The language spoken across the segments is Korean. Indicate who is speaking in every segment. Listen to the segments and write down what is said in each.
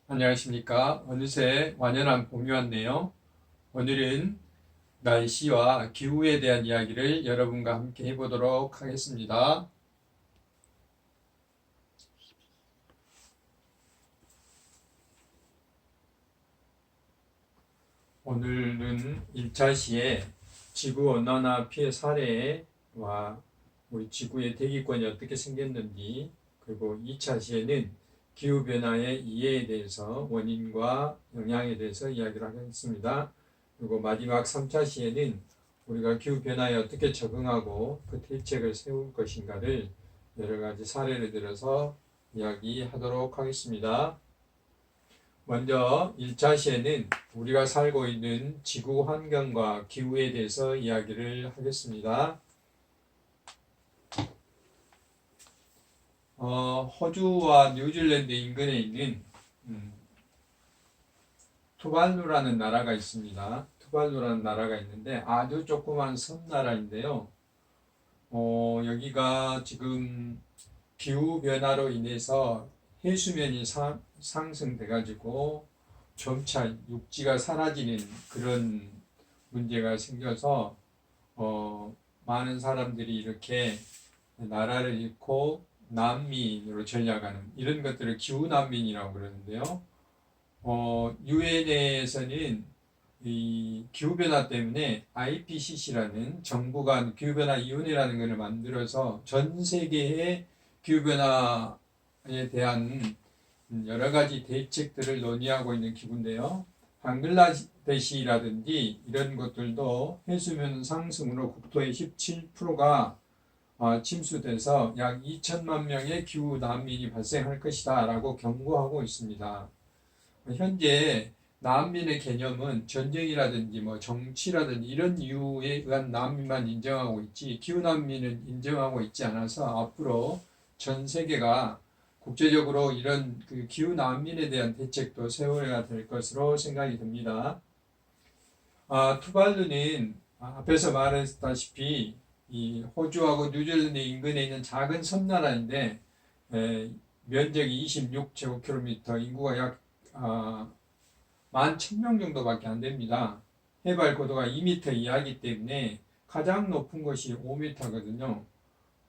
Speaker 1: 안녕하십니까. 어느새 완연한 봄이 왔네요. 오늘은 날씨와 기후에 대한 이야기를 여러분과 함께 해보도록 하겠습니다. 오늘은 1차 시에 지구온난화 피해 사례와 우리 지구의 대기권이 어떻게 생겼는지, 그리고 2차 시에는 기후변화의 이해에 대해서 원인과 영향에 대해서 이야기를 하겠습니다. 그리고 마지막 3차 시에는 우리가 기후변화에 어떻게 적응하고 그 대책을 세울 것인가를 여러 가지 사례를 들어서 이야기하도록 하겠습니다. 먼저 1차 시에는 우리가 살고 있는 지구 환경과 기후에 대해서 이야기를 하겠습니다. 호주와 뉴질랜드 인근에 있는 투발루라는 나라가 있습니다. 투발루라는 나라가 있는데 아주 조그만 섬나라인데요. 여기가 지금 기후변화로 인해서 해수면이 상승돼가지고 점차 육지가 사라지는 그런 문제가 생겨서 많은 사람들이 이렇게 나라를 잃고 난민으로 전락하는 이런 것들을 기후난민이라고 그러는데요. 유엔에서는 이 기후변화 때문에 IPCC라는 정부 간 기후변화위원회라는 것을 만들어서 전 세계의 기후변화에 대한 여러 가지 대책들을 논의하고 있는 기구인데요. 방글라데시라든지 이런 것들도 해수면 상승으로 국토의 17%가 침수돼서 약 2천만 명의 기후 난민이 발생할 것이다 라고 경고하고 있습니다. 현재 난민의 개념은 전쟁이라든지 정치라든지 이런 이유에 의한 난민만 인정하고 있지 기후 난민은 인정하고 있지 않아서 앞으로 전 세계가 국제적으로 이런 그 기후 난민에 대한 대책도 세워야 될 것으로 생각이 듭니다. 투발루는 앞에서 말했다시피 이 호주하고 뉴질랜드 인근에 있는 작은 섬나라인데 면적이 26제곱킬로미터, 인구가 약 11,000명 정도밖에 안 됩니다. 해발 고도가 2m 이하이기 때문에 가장 높은 곳이 5m거든요.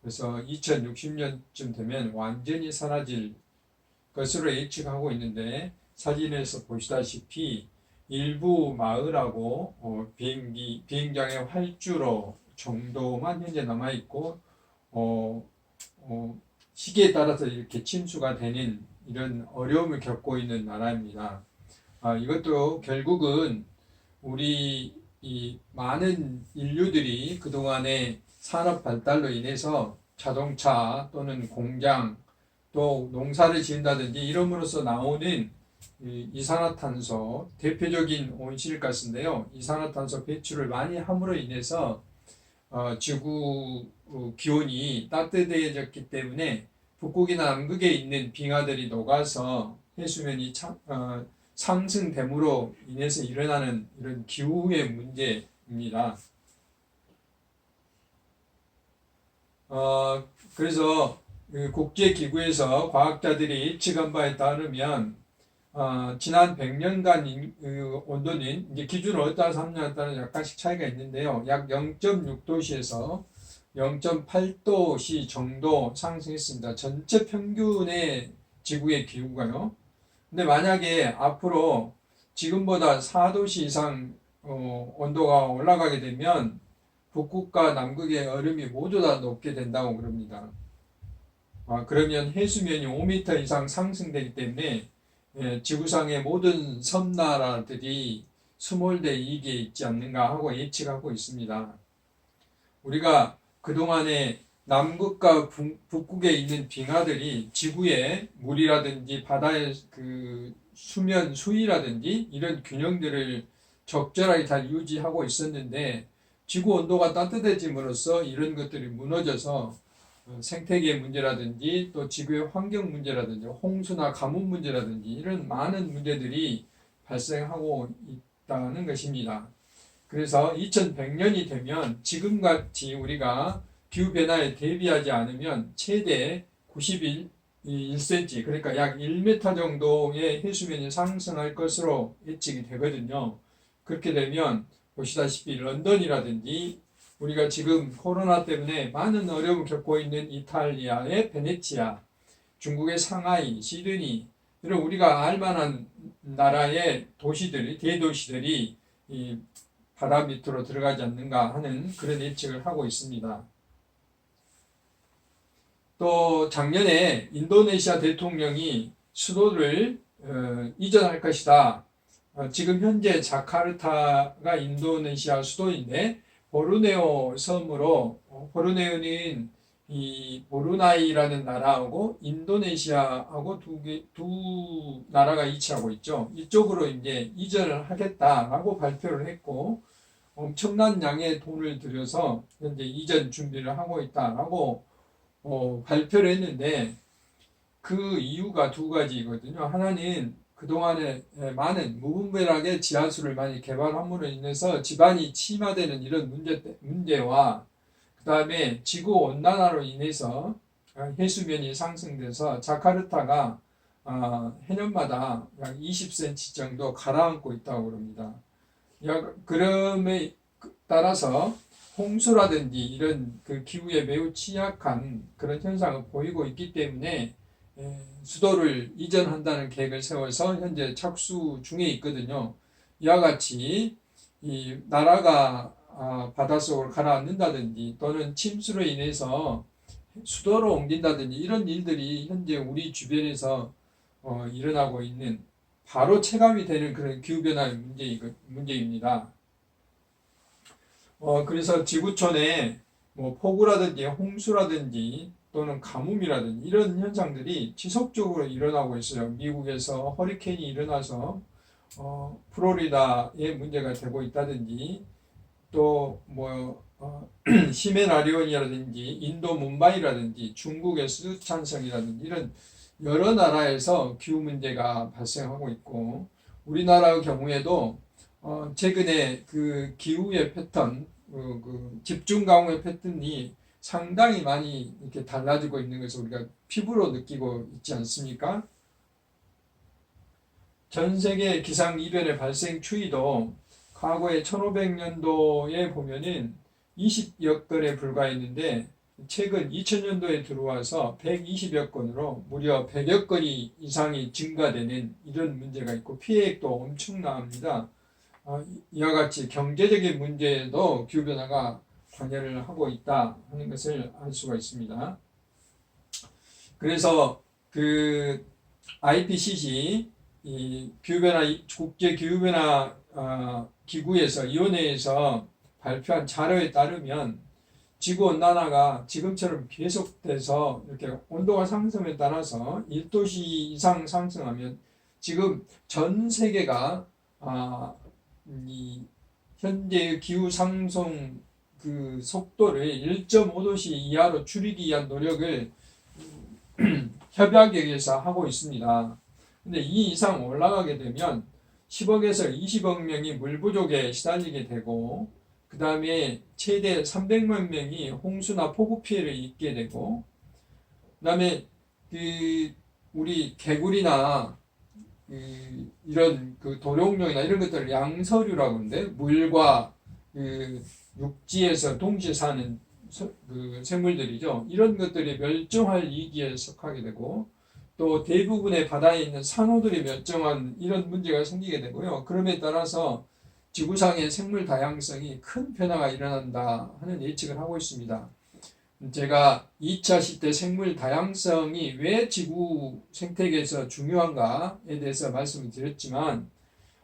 Speaker 1: 그래서 2060년쯤 되면 완전히 사라질 것으로 예측하고 있는데 사진에서 보시다시피 일부 마을하고 비행장의 활주로 정도만 현재 남아있고 시기에 따라서 이렇게 침수가 되는 이런 어려움을 겪고 있는 나라입니다. 이것도 결국은 우리 이 많은 인류들이 그동안의 산업 발달로 인해서 자동차 또는 공장 또 농사를 지은다든지 이름으로써 나오는 이산화탄소, 대표적인 온실가스인데요. 이산화탄소 배출을 많이 함으로 인해서 지구 기온이 따뜻해졌기 때문에 북극이나 남극에 있는 빙하들이 녹아서 해수면이 상승됨으로 인해서 일어나는 이런 기후의 문제입니다. 그래서 국제기구에서 과학자들이 예측한 바에 따르면 지난 100년간 온도는 이제 기준을 어디다 삼냐에 따라 약간씩 차이가 있는데요. 약 0.6도씨에서 0.8도씨 정도 상승했습니다. 전체 평균의 지구의 기후가요. 근데 만약에 앞으로 지금보다 4도씨 이상 온도가 올라가게 되면 북극과 남극의 얼음이 모두 다 녹게 된다고 그럽니다. 그러면 해수면이 5m 이상 상승되기 때문에 지구상의 모든 섬나라들이 수몰될 위기에 있지 않는가 하고 예측하고 있습니다. 우리가 그동안에 남극과 북극에 있는 빙하들이 지구의 물이라든지 바다의 그 수면 수위라든지 이런 균형들을 적절하게 잘 유지하고 있었는데 지구 온도가 따뜻해짐으로써 이런 것들이 무너져서 생태계 문제라든지 또 지구의 환경 문제라든지 홍수나 가뭄 문제라든지 이런 많은 문제들이 발생하고 있다는 것입니다. 그래서 2100년이 되면 지금같이 우리가 기후변화에 대비하지 않으면 최대 1cm, 그러니까 약 1m 정도의 해수면이 상승할 것으로 예측이 되거든요. 그렇게 되면 보시다시피 런던이라든지 우리가 지금 코로나 때문에 많은 어려움을 겪고 있는 이탈리아의 베네치아, 중국의 상하이, 시드니, 이런 우리가 알만한 나라의 도시들이, 대도시들이 이 바다 밑으로 들어가지 않는가 하는 그런 예측을 하고 있습니다. 또 작년에 인도네시아 대통령이 수도를 이전할 것이다. 지금 현재 자카르타가 인도네시아 수도인데 보르네오 섬으로, 보르네오는 이 보루나이라는 나라하고 인도네시아하고 두 나라가 위치하고 있죠. 이쪽으로 이제 이전을 하겠다라고 발표를 했고, 엄청난 양의 돈을 들여서 현재 이전 준비를 하고 있다라고 발표를 했는데, 그 이유가 두 가지거든요. 하나는 그동안에 많은 무분별하게 지하수를 많이 개발함으로 인해서 지반이 침하되는 이런 문제와 그 다음에 지구 온난화로 인해서 해수면이 상승돼서 자카르타가 해년마다 약 20cm 정도 가라앉고 있다고 합니다. 그럼에 따라서 홍수라든지 이런 그 기후에 매우 취약한 그런 현상을 보이고 있기 때문에 수도를 이전한다는 계획을 세워서 현재 착수 중에 있거든요. 이와 같이 이 나라가 바닷속으로 가라앉는다든지 또는 침수로 인해서 수도로 옮긴다든지 이런 일들이 현재 우리 주변에서 일어나고 있는 바로 체감이 되는 그런 기후변화의 문제입니다. 그래서 지구촌에 뭐 폭우라든지 홍수라든지 또는 가뭄이라든지 이런 현상들이 지속적으로 일어나고 있어요. 미국에서 허리케인이 일어나서 플로리다에 문제가 되고 있다든지 또 뭐 시메나리온이라든지 인도 뭄바이라든지 중국의 수촨성이라든지 이런 여러 나라에서 기후 문제가 발생하고 있고 우리나라의 경우에도 최근에 그 기후의 패턴, 그 집중 강우의 패턴이 상당히 많이 이렇게 달라지고 있는 것을 우리가 피부로 느끼고 있지 않습니까? 전 세계 기상 이변의 발생 추이도 과거에 1500년도에 보면은 20여 건에 불과했는데 최근 2000년도에 들어와서 120여 건으로 무려 100여 건이 이상이 증가되는 이런 문제가 있고 피해액도 엄청납니다. 이와 같이 경제적인 문제에도 기후변화가 관여를 하고 있다 하는 것을 알 수가 있습니다. 그래서 그 IPCC 이 기후변화 국제 기후변화 기구에서 위원회에서 발표한 자료에 따르면 지구 온난화가 지금처럼 계속돼서 이렇게 온도가 상승에 따라서 1도씨 이상 상승하면 지금 전 세계가 이 현재의 기후 상승 그 속도를 1.5도씨 이하로 줄이기 위한 노력을 협약에서 하고 있습니다. 근데 이 이상 올라가게 되면 10억에서 20억 명이 물 부족에 시달리게 되고 그 다음에 최대 300만 명이 홍수나 폭우 피해를 입게 되고 그 다음에 그 우리 개구리나 이런 그 도룡뇽이나 이런 것들을 양서류라고 하는데 물과 그 육지에서 동시에 사는 그 생물들이죠. 이런 것들이 멸종할 위기에 속하게 되고 또 대부분의 바다에 있는 산호들이 멸종한 이런 문제가 생기게 되고요. 그럼에 따라서 지구상의 생물 다양성이 큰 변화가 일어난다 하는 예측을 하고 있습니다. 제가 2차 시대 생물 다양성이 왜 지구 생태계에서 중요한가에 대해서 말씀을 드렸지만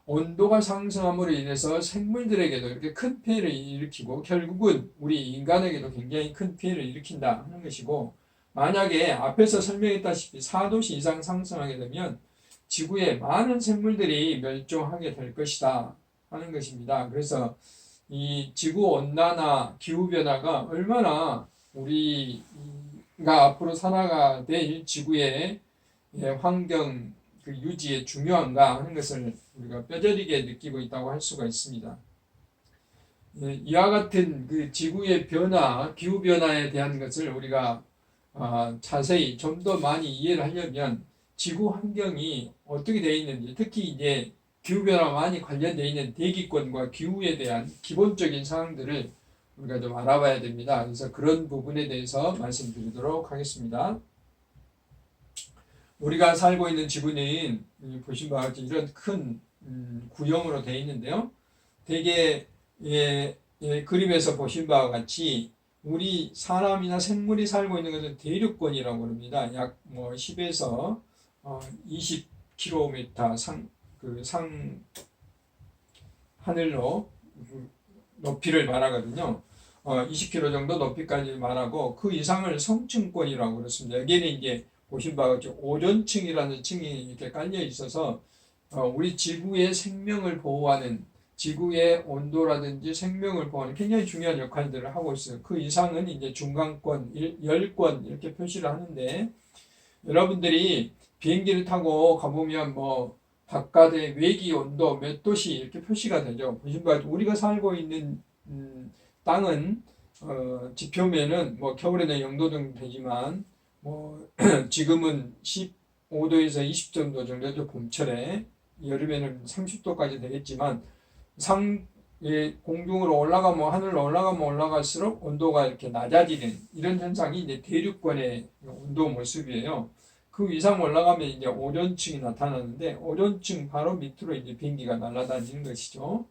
Speaker 1: 온도가 상승함으로 인해서 생물들에게도 이렇게 큰 피해를 일으키고 결국은 우리 인간에게도 굉장히 큰 피해를 일으킨다 하는 것이고 만약에 앞에서 설명했다시피 4도씨 이상 상승하게 되면 지구의 많은 생물들이 멸종하게 될 것이다 하는 것입니다. 그래서 이 지구온난화, 기후변화가 얼마나 우리가 앞으로 살아가 될 지구의 환경 그 유지에 중요한가 하는 것을 우리가 뼈저리게 느끼고 있다고 할 수가 있습니다. 이와 같은 그 지구의 변화, 기후변화에 대한 것을 우리가 자세히 좀 더 많이 이해를 하려면 지구 환경이 어떻게 되어 있는지, 특히 이제 기후변화와 많이 관련되어 있는 대기권과 기후에 대한 기본적인 사항들을 우리가 좀 알아봐야 됩니다. 그래서 그런 부분에 대해서 말씀드리도록 하겠습니다. 우리가 살고 있는 지구는 보신 바와 같이 이런 큰 구형으로 되어 있는데요. 대개 그림에서 보신 바와 같이 우리 사람이나 생물이 살고 있는 것은 대륙권이라고 합니다. 약 10에서 20km 하늘로 높이를 말하거든요. 20km 정도 높이까지 말하고 그 이상을 성층권이라고 그렇습니다. 여기에는 이제 보신 바와 같이 오존층이라는 층이 이렇게 깔려 있어서 우리 지구의 생명을 보호하는, 지구의 온도라든지 생명을 보호하는 굉장히 중요한 역할들을 하고 있어요. 그 이상은 이제 중간권, 열권 이렇게 표시를 하는데, 여러분들이 비행기를 타고 가보면 바깥의 외기 온도 몇 도씨 이렇게 표시가 되죠. 보신 바와 같이 우리가 살고 있는 땅은 지표면은 겨울에는 0도 정도 되지만 지금은 15도에서 20 정도 정도죠. 봄철에. 여름에는 30도까지 되겠지만 공중으로 올라가면, 하늘로 올라가면 올라갈수록 온도가 이렇게 낮아지는 이런 현상이 이제 대륙권의 온도 모습이에요. 그 이상 올라가면 이제 오존층이 나타나는데, 오존층 바로 밑으로 이제 비행기가 날아다니는 것이죠.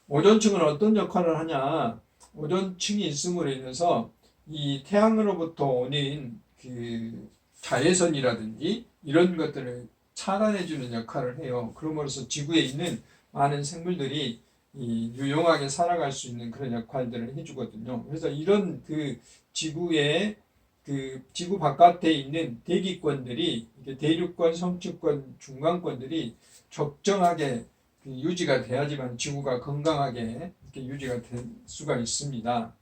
Speaker 1: 오존층은 어떤 역할을 하냐? 오존층이 있음으로 인해서 이 태양으로부터 오는 그 자외선이라든지 이런 것들을 차단해주는 역할을 해요. 그러므로써 지구에 있는 많은 생물들이 유용하게 살아갈 수 있는 그런 역할들을 해주거든요. 그래서 이런 지구 바깥에 있는 대기권들이, 대륙권, 성층권, 중간권들이 적정하게 유지가 돼야지만 지구가 건강하게 이렇게 유지가 될 수가 있습니다.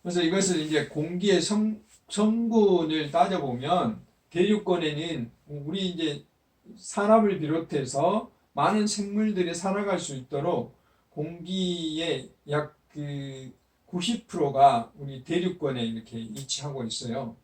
Speaker 1: 그래서 이것을 이제 공기의 성분을 따져보면 대륙권에는 우리 이제 사람을 비롯해서 많은 생물들이 살아갈 수 있도록 공기의 약 90%가 우리 대륙권에 이렇게 위치하고 있어요.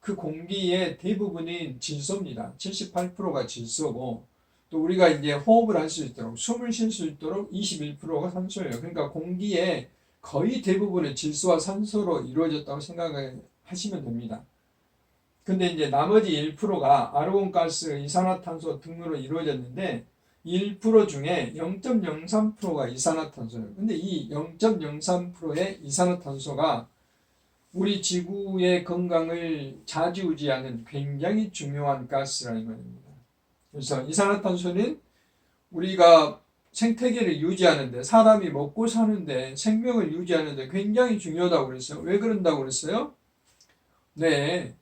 Speaker 1: 그 공기의 대부분이 질소입니다. 78%가 질소고, 또 우리가 이제 호흡을 할 수 있도록, 숨을 쉴 수 있도록 21%가 산소예요. 그러니까 공기의 거의 대부분은 질소와 산소로 이루어졌다고 생각하시면 됩니다. 근데 이제 나머지 1%가 아르곤가스, 이산화탄소 등으로 이루어졌는데 1% 중에 0.03%가 이산화탄소예요. 근데 이 0.03%의 이산화탄소가 우리 지구의 건강을 좌지우지하는 굉장히 중요한 가스라는 말입니다. 그래서 이산화탄소는 우리가 생태계를 유지하는데, 사람이 먹고 사는데, 생명을 유지하는데 굉장히 중요하다고 그랬어요. 왜 그런다고 그랬어요? 네,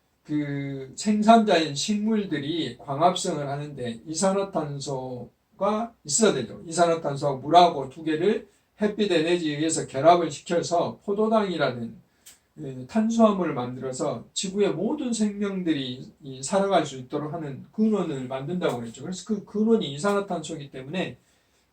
Speaker 1: 생산자인 식물들이 광합성을 하는데 이산화탄소가 있어야 되죠. 이산화탄소와 물하고 두 개를 햇빛 에너지에 의해서 결합을 시켜서 포도당이라는 탄수화물을 만들어서 지구의 모든 생명들이 살아갈 수 있도록 하는 근원을 만든다고 그랬죠. 그래서 그 근원이 이산화탄소이기 때문에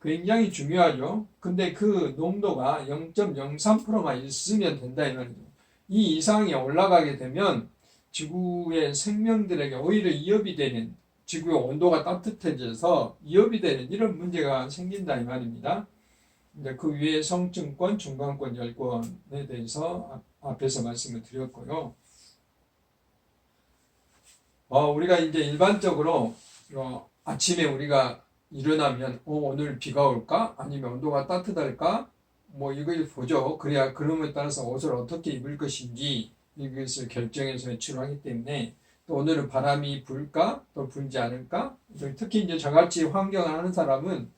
Speaker 1: 굉장히 중요하죠. 근데 그 농도가 0.03%만 있으면 된다 이 말이죠. 이 이상이 올라가게 되면 지구의 생명들에게 오히려 위협이 되는, 지구의 온도가 따뜻해져서 위협이 되는 이런 문제가 생긴다 이 말입니다. 이제 그 위에 성층권, 중간권, 열권에 대해서 앞에서 말씀을 드렸고요. 우리가 이제 일반적으로 아침에 우리가 일어나면 오늘 비가 올까? 아니면 온도가 따뜻할까? 이걸 보죠. 그래야 그럼에 따라서 옷을 어떻게 입을 것인지 이것을 결정해서 외출을 하기 때문에, 또 오늘은 바람이 불까? 또 불지 않을까? 특히 이제 저같이 환경을 하는 사람은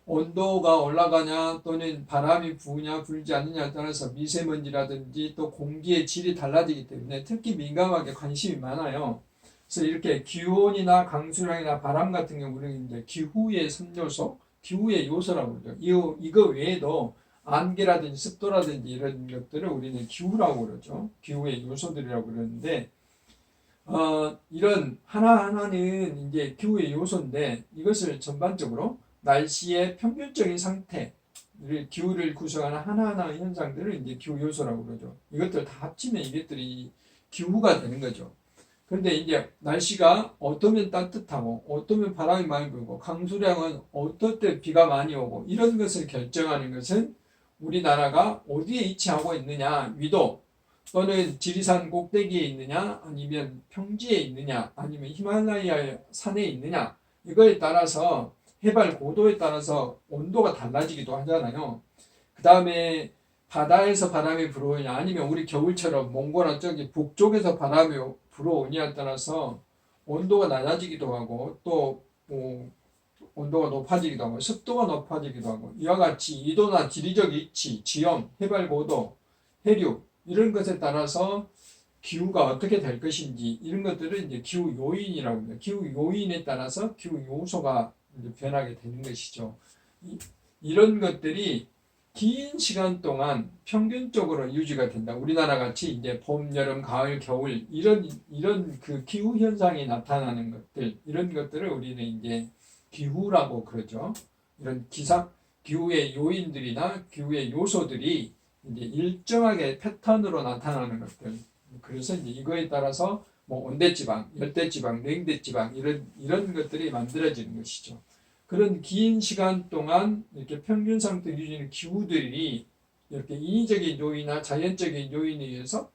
Speaker 1: 온도가 올라가냐 또는 바람이 부냐 불지 않느냐에 따라서 미세먼지라든지 또 공기의 질이 달라지기 때문에 특히 민감하게 관심이 많아요. 그래서 이렇게 기온이나 강수량이나 바람 같은 경우는 이제 기후의 3요소, 기후의 요소라고 그러죠. 이거 외에도 안개라든지 습도라든지 이런 것들을 우리는 기후라고 그러죠. 기후의 요소들이라고 그러는데, 이런 하나하나는 이제 기후의 요소인데, 이것을 전반적으로 날씨의 평균적인 상태, 기후를 구성하는 하나하나의 현상들을 이제 기후 요소라고 그러죠. 이것들 다 합치면 이것들이 기후가 되는 거죠. 그런데 이제 날씨가 어떠면 따뜻하고 어떠면 바람이 많이 불고 강수량은 어떨 때 비가 많이 오고 이런 것을 결정하는 것은 우리나라가 어디에 위치하고 있느냐, 위도 또는 지리산 꼭대기에 있느냐, 아니면 평지에 있느냐, 아니면 히말라야 산에 있느냐, 이거에 따라서 해발 고도에 따라서 온도가 달라지기도 하잖아요. 그 다음에 바다에서 바람이 불어오냐, 아니면 우리 겨울처럼 몽골 저기 북쪽에서 바람이 불어오냐에 따라서 온도가 낮아지기도 하고, 또 온도가 높아지기도 하고, 습도가 높아지기도 하고, 이와 같이 이도나 지리적 위치, 지형, 해발 고도, 해류 이런 것에 따라서 기후가 어떻게 될 것인지 이런 것들을 이제 기후 요인이라고 합니다. 기후 요인에 따라서 기후 요소가 이제 변하게 되는 것이죠. 이런 것들이 긴 시간 동안 평균적으로 유지가 된다. 우리나라 같이 이제 봄, 여름, 가을, 겨울 이런 그 기후 현상이 나타나는 것들 이런 것들을 우리는 이제 기후라고 그러죠. 이런 기후의 요인들이나 기후의 요소들이 이제 일정하게 패턴으로 나타나는 것들. 그래서 이제 이거에 따라서 뭐 온대지방, 열대지방, 냉대지방 이런 것들이 만들어지는 것이죠. 그런 긴 시간 동안 이렇게 평균 상태 유지는 기후들이 이렇게 인위적인 요인이나 자연적인 요인에 의해서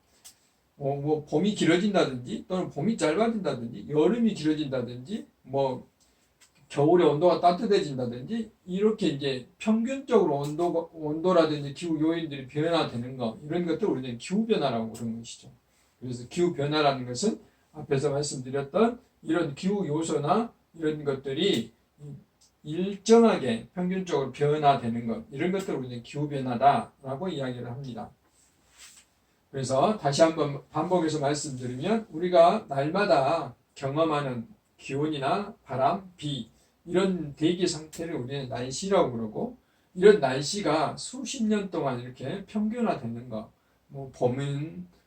Speaker 1: 뭐 봄이 길어진다든지 또는 봄이 짧아진다든지 여름이 길어진다든지 뭐 겨울에 온도가 따뜻해진다든지 이렇게 이제 평균적으로 온도라든지 기후 요인들이 변화되는 거 이런 것들 우리는 기후 변화라고 그러는 것이죠. 그래서 기후 변화라는 것은 앞에서 말씀드렸던 이런 기후 요소나 이런 것들이 일정하게 평균적으로 변화되는 것 이런 것들을 우리는 기후 변화다라고 이야기를 합니다. 그래서 다시 한번 반복해서 말씀드리면 우리가 날마다 경험하는 기온이나 바람, 비 이런 대기 상태를 우리는 날씨라고 그러고 이런 날씨가 수십 년 동안 이렇게 평균화되는 것, 뭐 봄은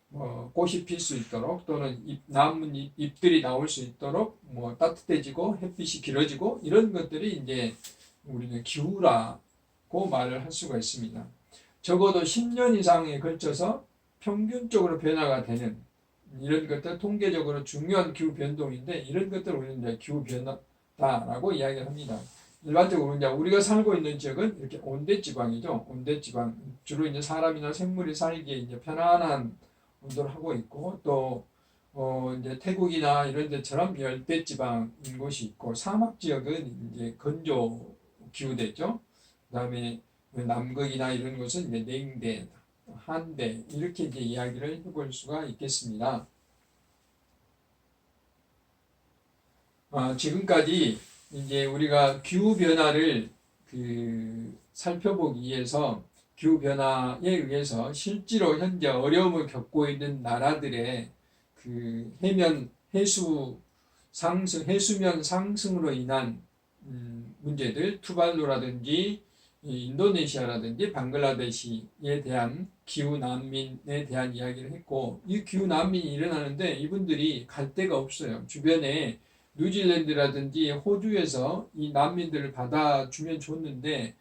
Speaker 1: 꽃이 필 수 있도록 또는 남은 잎들이 나올 수 있도록 뭐 따뜻해지고 햇빛이 길어지고 이런 것들이 이제 우리는 기후라고 말을 할 수가 있습니다. 적어도 10년 이상에 걸쳐서 평균적으로 변화가 되는 이런 것들 통계적으로 중요한 기후 변동인데 이런 것들을 우리는 이제 기후 변화다라고 이야기를 합니다. 일반적으로 이제 우리가 살고 있는 지역은 이렇게 온대지방이죠. 온대지방 주로 이제 사람이나 생물이 살기에 이제 편안한 온도를 하고 있고 또 이제 태국이나 이런 데처럼 열대지방인 곳이 있고 사막 지역은 이제 건조 기후대죠. 그다음에 남극이나 이런 곳은 이제 냉대, 한대 이렇게 이제 이야기를 해볼 수가 있겠습니다. 지금까지 이제 우리가 기후 변화를 살펴보기 위해서 기후 변화에 의해서 실제로 현재 어려움을 겪고 있는 나라들의 해수면 상승으로 인한 문제들, 투발루라든지 인도네시아라든지 방글라데시에 대한 기후 난민에 대한 이야기를 했고 이 기후 난민이 일어나는데 이분들이 갈 데가 없어요. 주변에 뉴질랜드라든지 호주에서 이 난민들을 받아주면 좋은데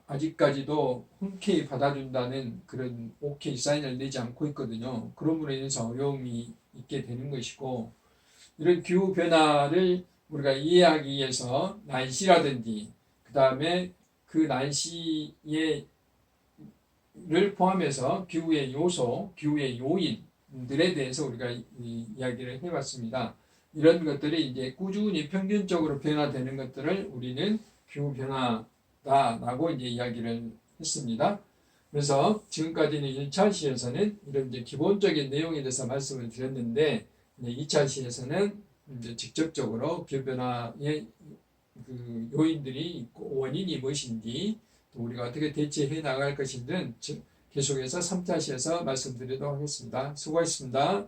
Speaker 1: 아직까지도 흔쾌히 받아준다는 그런 오케이 사인을 내지 않고 있거든요. 그럼으로 인해서 어려움이 있게 되는 것이고 이런 기후 변화를 우리가 이해하기 위해서 날씨라든지 그 다음에 그 날씨를 포함해서 기후의 요소, 기후의 요인들에 대해서 우리가 이야기를 해봤습니다. 이런 것들이 이제 꾸준히 평균적으로 변화되는 것들을 우리는 기후 변화다라고 이제 이야기를 했습니다. 그래서 지금까지는 1차 시에서는 이런 이제 기본적인 내용에 대해서 말씀을 드렸는데 2차 시에서는 이제 직접적으로 기후 변화의 요인들이 있고 원인이 무엇인지 또 우리가 어떻게 대처해 나갈 것인지는 계속해서 3차 시에서 말씀드리도록 하겠습니다. 수고하셨습니다.